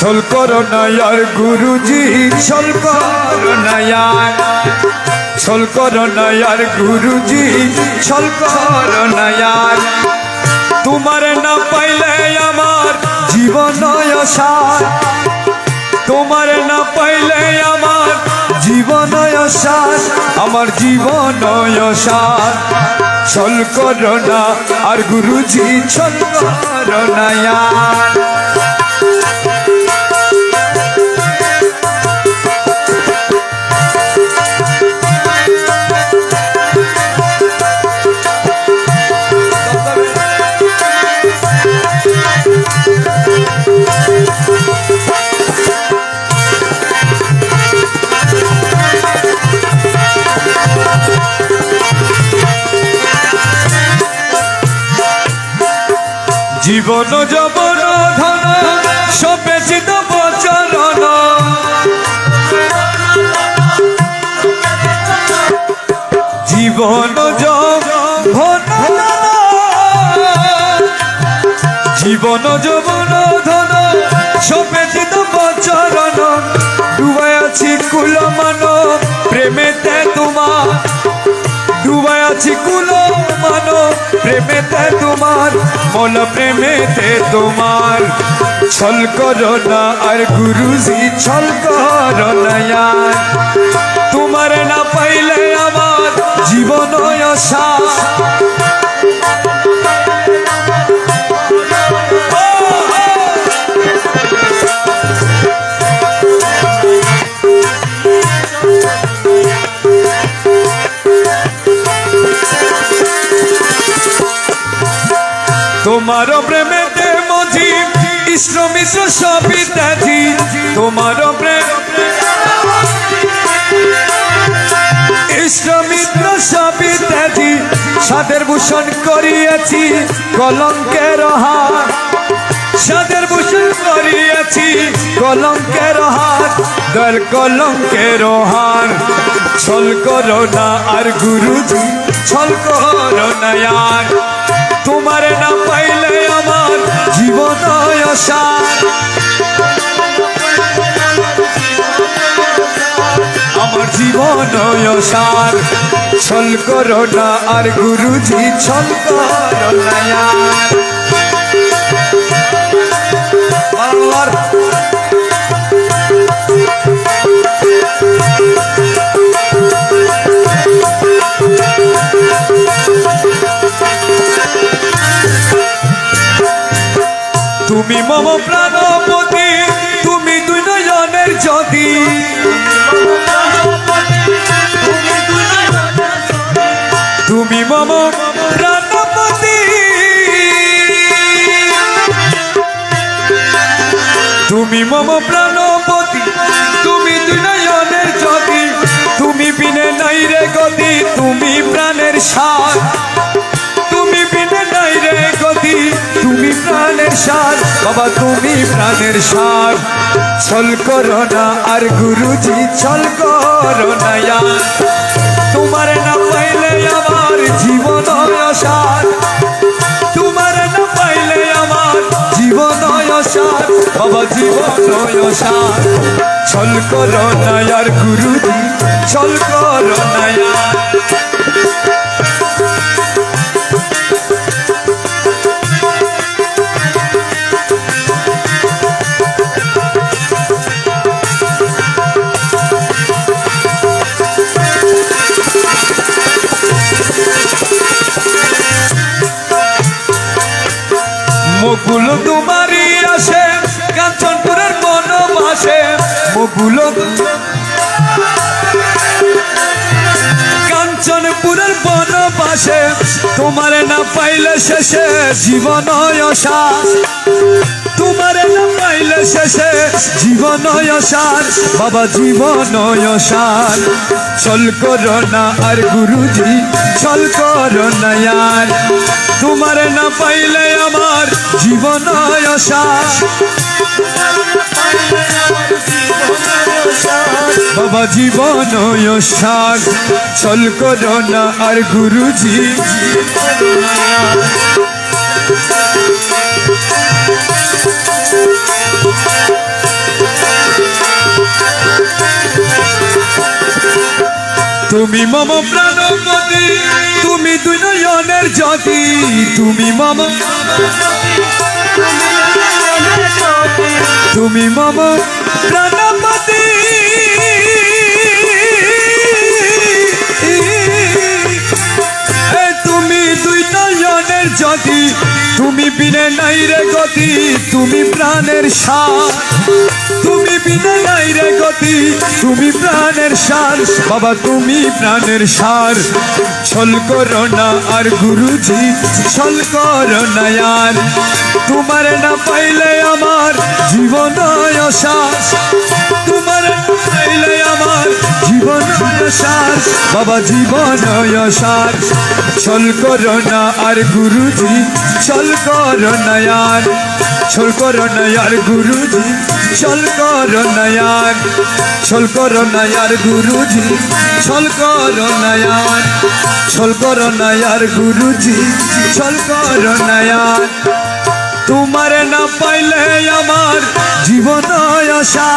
ছল করো না আর গুরুজি, ছল করো না আর, ছল করো না আর গুরুজি, ছল করো না আর। তোমার না পাইলে আমার জীবন অসার, তোমার না পাইলে আমার জীবন অসার, আমার জীবন অসার। ছল করো না আর গুরুজি, ছল করো না আর। জীবন যৌবন ধন সবে চিত বচরণ, জীবন যৌবন, জীবন যৌবন ধন সবে চিত বচরণ। ডুবাই আছি কুল মান প্রেমেতে তোমার, ডুবাই আছি কুল মান প্রেমেতে তোমার, মন প্রেমেতে তোমার। ছল করো না আর গুরুজি, ছল করো না আর। তোমার না পাইলে আমার জীবন অসার, তোমার প্রেমেতে মজি ইষ্ট মিশ্র সবই ত্যাজি, তোমার প্রেম ইষ্ট মিত্র সবই ত্যাজি। সাদের ভূষণ করিয়াছি কলঙ্কের হাত, সাদের ভূষণ করিয়াছি কলঙ্কের হাত, দয়াল কলঙ্কের হার। ছল করো না আর গুরুজি, ছল করো না আর। তোমার না পাইলে আমার জীবন অসার, আমার জীবন অসার। ছল করো না আর গুরুজি, ছল করো না আর। তুমি মম প্রাণপতি, তুমি দুই নয়নের জ্যোতি, তুমি মম প্রাণপতি, তুমি মম প্রাণপতি, তুমি দুই নয়নের জ্যোতি। তুমি বিনে নাই রে গতি, তুমি প্রাণের সার, তুমি বিনে নাই রে গতি, তুমি প্রাণের সার, বাবা তুমি প্রাণের সার। ছল করো না আর গুরুজি, ছল করো না আর। তোমার না পাইলে আমার জীবন অসার, তোমার না পাইলে আমার জীবন অসার, বাবা জীবন অসার। ছল করো না আর গুরুজি, ছল করো না আর। মুকুল তোমারই আসে কাঞ্চনপুরের বনবাসে, মুকুল কাঞ্চনপুরের বনবাসে। তোমার না পাইলে শেষে জীবন অসার, তোমার না পাইলে শেষে জীবন অসার, বাবা জীবন অসার। ছল করো না আর গুরুজি, ছল করো না আর। তোমার না পাইলে আমার জীবন অসার, বাবা জীবন অসার। ছল করো না আর গুরুজি, তুমি মম প্রাণপতি তুমি দুই নয়নের জ্যোতি তুমি মম তুমি মম প্রাণপতি তুমি দুই নয়নের জ্যোতি তুমি বিনে নাই রে গতি তুমি প্রাণের সার তুমি বিনে নাই রে গতি তুমি প্রাণের সার বাবা তুমি প্রাণের সার ছল করো না আর গুরুজি ছল করো না আর তোমার না পাইলে আমার জীবন অসার তোমার না পাইলে আমার জীবন অসার বাবা জীবন অসার ছল করো না আর গুরুজি ছল করো না আর ছল করো না আর গুরুজি ছল করো না আর ছল করো না আর গুরুজি ছল করো না আর ছল করো না আর গুরুজি ছল করো না আর তোমার না পাইলে আমার জীবন আশা